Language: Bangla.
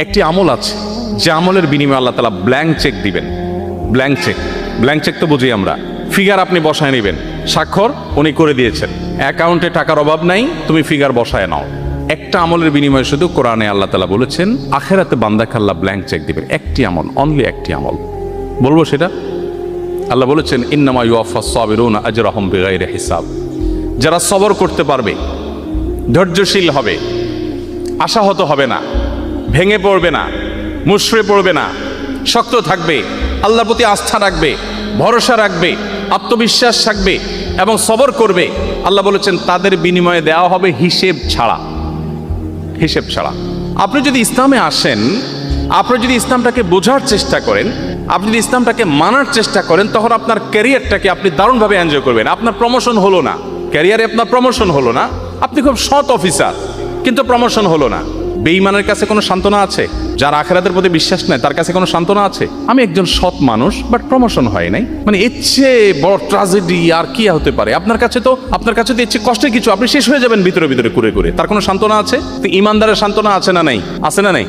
একটি আমল আছে যে আমলের বিনিময়ে আল্লাহ তাআলা ব্ল্যাঙ্ক চেক দিবেন। ব্ল্যাঙ্ক চেক তো বুঝি আমরা, ফিগার আপনি বসায় নেবেন, স্বাক্ষর উনি করে দিয়েছেন, অ্যাকাউন্টে টাকার অভাব নাই, তুমি ফিগার বসায় নাও। একটা আমলের বিনিময়ে শুধু কোরআনে আল্লাহ তাআলা বলেছেন আখিরাতে বান্দাকে আল্লাহ ব্ল্যাঙ্ক চেক দিবেন। একটি আমল, অনলি একটি আমল। বলবো সেটা? আল্লাহ বলেছেন ইন্নামা ইউওয়াফাস সাবিরুনা আজরাহুম বিগাইরি হিসাব। যারা সবর করতে পারবে, ধৈর্যশীল হবে, আশাহত হবে না, ভেঙে পড়বে না, মুষড়ে পড়বে না, শক্ত থাকবে, আল্লাহর প্রতি আস্থা রাখবে, ভরসা রাখবে, আত্মবিশ্বাস রাখবে এবং সবর করবে, আল্লাহ বলেছেন তাদের বিনিময়ে দেওয়া হবে হিসেব ছাড়া। হিসেব ছাড়া। আপনি যদি ইসলামে আসেন, আপনি যদি ইসলামটাকে বোঝার চেষ্টা করেন, আপনি যদি ইসলামটাকে মানার চেষ্টা করেন, তখন আপনার ক্যারিয়ারটাকে আপনি দারুণভাবে এনজয় করবেন। আপনার প্রমোশন হলো না, ক্যারিয়ারে আপনার প্রমোশন হলো না, আপনি খুব সৎ অফিসার কিন্তু প্রমোশন হলো না। বেঈমানের কাছে কোনো সান্ত্বনা আছে? যার আখিরাতের প্রতি বিশ্বাস নেই তার কাছে কোনো সান্ত্বনা আছে? আমি একজন সৎ মানুষ বাট প্রমোশন হয় নাই, মানে এর চেয়ে বড় ট্র্যাজেডি আর কি হতে পারে? আপনার কাছে তো এর চেয়ে কষ্টের কিছু, আপনি শেষ হয়ে যাবেন ভিতরে ভিতরে কুরে কুরে। তার কোনো সান্ত্বনা আছে? ইমানদারের সান্ত্বনা আছে না নাই? আছে না নাই?